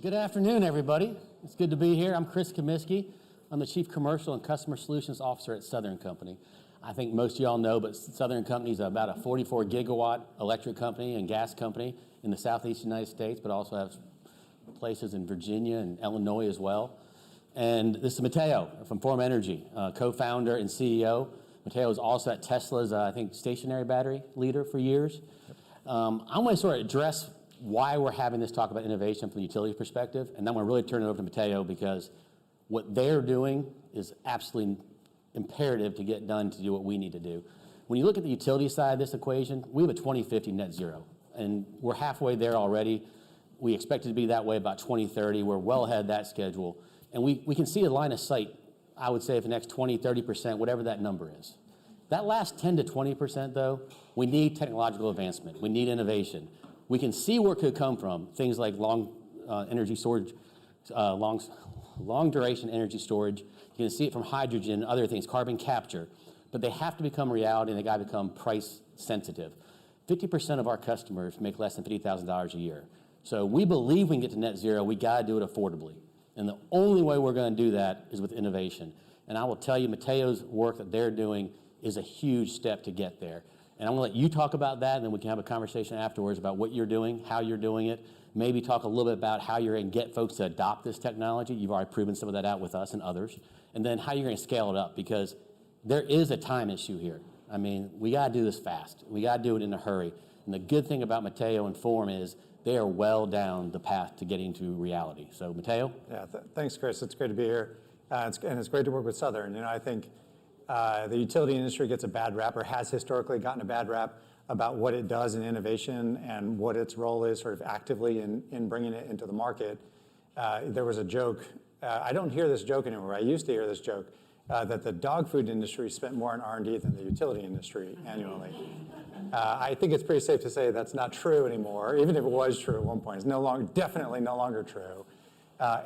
Good afternoon, everybody. It's good to be here. I'm Chris Cummiskey. I'm the Chief Commercial and Customer Solutions Officer at Southern Company. I think most of y'all know, but Southern Company is about a 44 gigawatt electric company and gas company in the southeast United States, but also has places in Virginia and Illinois as well. And this is Mateo from Form Energy, co-founder and CEO. Mateo is also at Tesla's, I think, stationary battery leader for years. I'm going to sort of address why we're having this talk about innovation from the utility perspective, and then I'm going to really turn it over to Mateo because what they're doing is absolutely imperative to get done to do what we need to do. When you look at the utility side of this equation, we have a 2050 net zero, and we're halfway there already. We expect it to be that way about 2030. We're well ahead of that schedule, and we can see a line of sight, I would say, for the next 20, 30%, whatever that number is. That last 10 to 20%, though, we need technological advancement. We need innovation. We can see where it could come from, things like long energy storage, long duration energy storage. You can see it from hydrogen and other things, carbon capture. But they have to become reality, and they got to become price sensitive. 50% of our customers make less than $50,000 a year. So we believe we can get to net zero. We got to do it affordably. And the only way we're going to do that is with innovation. And I will tell you, Mateo's work that they're doing is a huge step to get there. And I'm going to let you talk about that, and then we can have a conversation afterwards about what you're doing, how you're doing it, maybe talk a little bit about how you're going to get folks to adopt this technology. You've already proven some of that out with us and others. And then how you're going to scale it up, because there is a time issue here. I mean, we got to do this fast. We got to do it in a hurry. And the good thing about Mateo and Form is they are well down the path to getting to reality. So, Mateo? Yeah, thanks, Chris. It's great to be here. And it's great to work with Southern. You know, I think the utility industry gets a bad rap, or has historically gotten a bad rap, about what it does in innovation and what its role is sort of actively in bringing it into the market. There was a joke, I don't hear this joke anymore, I used to hear this joke, that the dog food industry spent more on R&D than the utility industry annually. I think it's pretty safe to say that's not true anymore, even if it was true at one point. It's definitely no longer true.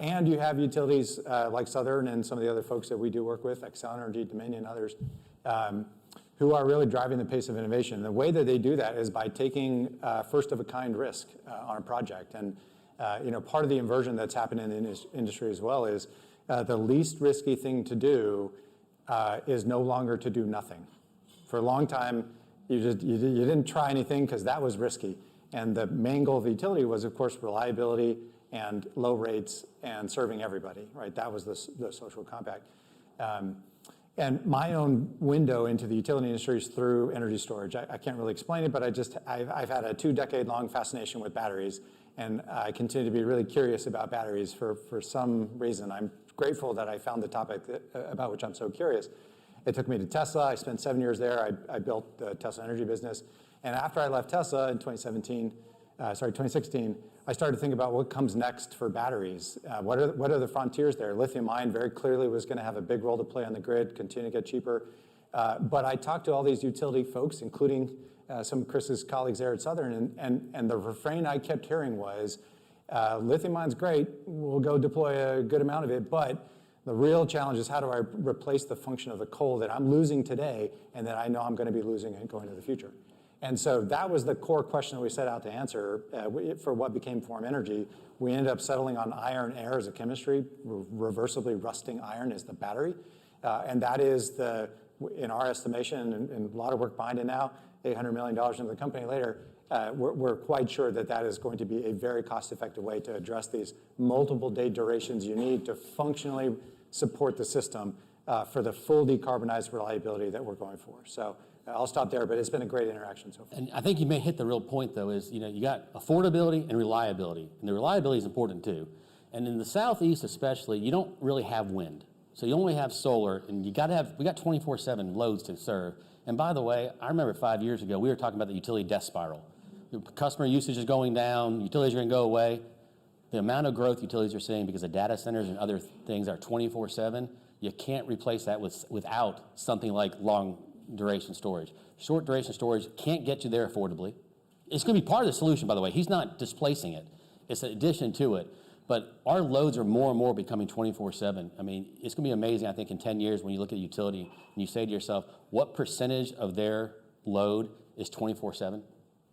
And you have utilities like Southern and some of the other folks that we do work with, Xcel Energy, Dominion, others, who are really driving the pace of innovation. The way that they do that is by taking first-of-a-kind risk on a project. And you know, part of the inversion that's happened in the industry as well is the least risky thing to do is no longer to do nothing. For a long time, you didn't try anything because that was risky. And the main goal of the utility was, of course, reliability and low rates and serving everybody, right? That was the social compact. And my own window into the utility industry is through energy storage. I can't really explain it, but I've had a 2-decade-long fascination with batteries, and I continue to be really curious about batteries for some reason. I'm grateful that I found the topic about which I'm so curious. It took me to Tesla. I spent 7 years there. I built the Tesla energy business. And after I left Tesla in 2016, I started to think about what comes next for batteries. What are the frontiers there? Lithium-ion very clearly was going to have a big role to play on the grid, continue to get cheaper. But I talked to all these utility folks, including some of Chris's colleagues there at Southern, and the refrain I kept hearing was, lithium-ion's great, we'll go deploy a good amount of it, but the real challenge is how do I replace the function of the coal that I'm losing today and that I know I'm going to be losing going into the future? And so that was the core question that we set out to answer for what became Form Energy. We ended up settling on iron air as a chemistry. Reversibly rusting iron is the battery. And that is, in our estimation, and a lot of work behind it now, $800 million into the company later, we're quite sure that that is going to be a very cost-effective way to address these multiple day durations you need to functionally support the system for the full decarbonized reliability that we're going for. So I'll stop there, but it's been a great interaction so far. And I think you may hit the real point, though, is you got affordability and reliability. And the reliability is important, too. And in the Southeast especially, you don't really have wind. So you only have solar, and we got 24/7 loads to serve. And by the way, I remember 5 years ago, we were talking about the utility death spiral. The customer usage is going down, utilities are going to go away. The amount of growth utilities are seeing because of data centers and other things are 24/7, you can't replace that without something like long duration storage. Short duration storage can't get you there affordably. It's going to be part of the solution, by the way. He's not displacing it. It's an addition to it. But our loads are more and more becoming 24/7. I mean, it's going to be amazing, I think, in 10 years when you look at utility and you say to yourself, what percentage of their load is 24/7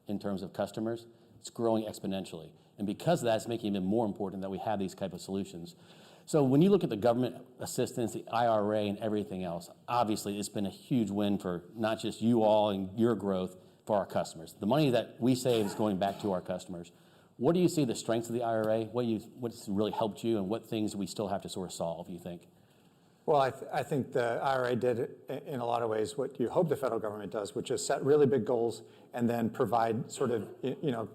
in terms of customers? It's growing exponentially. And because of that, it's making it even more important that we have these type of solutions. So when you look at the government assistance, the IRA, and everything else, obviously it's been a huge win for not just you all and your growth, for our customers. The money that we save is going back to our customers. What do you see the strengths of the IRA? What's really helped you, and what things do we still have to sort of solve, you think? Well, I think the IRA did in a lot of ways what you hope the federal government does, which is set really big goals and then provide sort of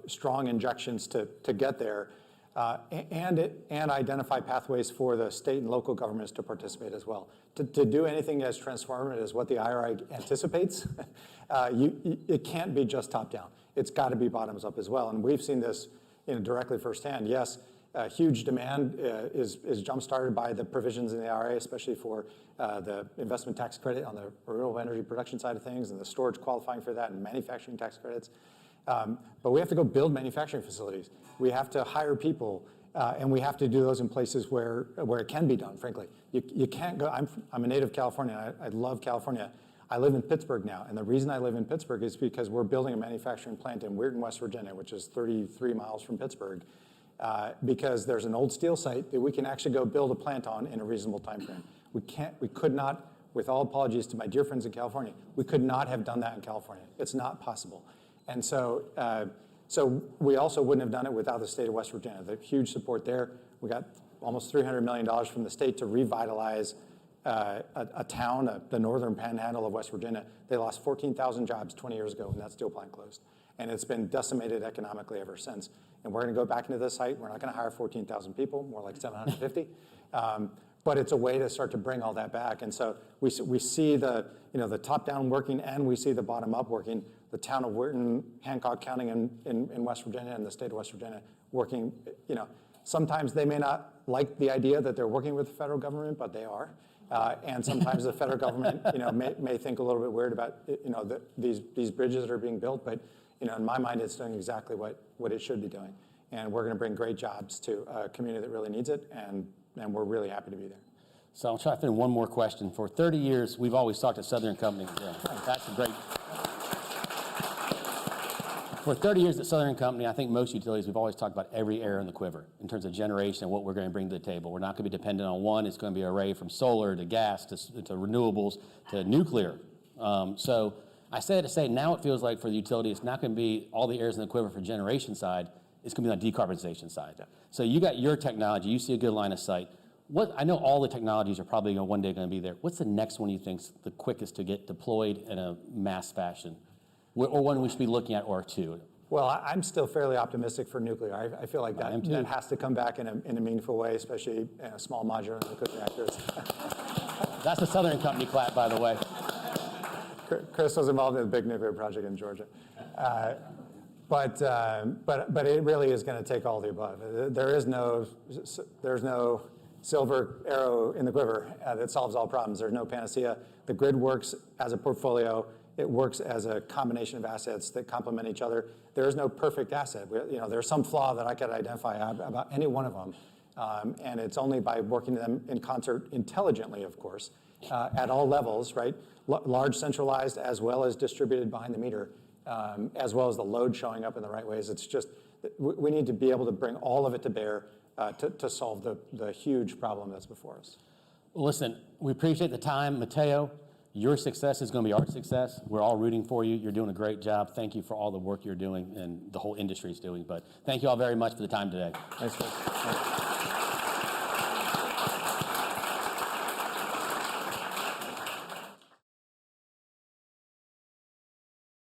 strong injections to get there, and identify pathways for the state and local governments to participate as well. To do anything as transformative as what the IRA anticipates, it can't be just top down. It's got to be bottoms up as well. And we've seen this directly firsthand. Yes, huge demand is jump-started by the provisions in the IRA, especially for the investment tax credit on the renewable energy production side of things and the storage qualifying for that and manufacturing tax credits. But we have to go build manufacturing facilities. We have to hire people, and we have to do those in places where it can be done, frankly. You can't go, I'm a native Californian. I love California. I live in Pittsburgh now, and the reason I live in Pittsburgh is because we're building a manufacturing plant in Weirton, West Virginia, which is 33 miles from Pittsburgh, because there's an old steel site that we can actually go build a plant on in a reasonable time frame. We could not, with all apologies to my dear friends in California, we could not have done that in California. It's not possible. And so we also wouldn't have done it without the state of West Virginia. The huge support there. We got almost $300 million from the state to revitalize a town, the northern panhandle of West Virginia. They lost 14,000 jobs 20 years ago when that steel plant closed. And it's been decimated economically ever since. And we're going to go back into this site. We're not going to hire 14,000 people, more like 750. But it's a way to start to bring all that back. And so we see the top-down working, and we see the bottom-up working. The town of Weirton, Hancock County in West Virginia, and the state of West Virginia working. Sometimes they may not like the idea that they're working with the federal government, but they are. And sometimes the federal government, may think a little bit weird about, these bridges that are being built. But, in my mind, it's doing exactly what it should be doing. And we're going to bring great jobs to a community that really needs it. And we're really happy to be there. So I'll try to fit in one more question. For 30 years, we've always talked to Southern Company. Yeah, that's a great. For 30 years at Southern Company, I think most utilities, we've always talked about every arrow in the quiver in terms of generation and what we're going to bring to the table. We're not going to be dependent on one. It's going to be an array from solar to gas to renewables to nuclear. So I say to say now it feels like for the utility, it's not going to be all the arrows in the quiver for generation side. It's going to be on the decarbonization side. Yeah. So you got your technology. You see a good line of sight. I know all the technologies are probably one day going to be there. What's the next one you think's the quickest to get deployed in a mass fashion? Or one we should be looking at, or two? Well, I'm still fairly optimistic for nuclear. I feel like that has to come back in a meaningful way, especially in a small modular nuclear reactors. That's the Southern Company clap, by the way. Chris was involved in a big nuclear project in Georgia. But it really is going to take all the above. There's no silver arrow in the quiver that solves all problems. There's no panacea. The grid works as a portfolio. It works as a combination of assets that complement each other. There is no perfect asset. There's some flaw that I could identify about any one of them. And it's only by working them in concert intelligently, of course, at all levels, right? Large centralized as well as distributed behind the meter, as well as the load showing up in the right ways. It's just, we need to be able to bring all of it to bear to solve the huge problem that's before us. Well, listen, we appreciate the time. Mateo, your success is going to be our success. We're all rooting for you. You're doing a great job. Thank you for all the work you're doing and the whole industry is doing. But thank you all very much for the time today. Thanks, Chris.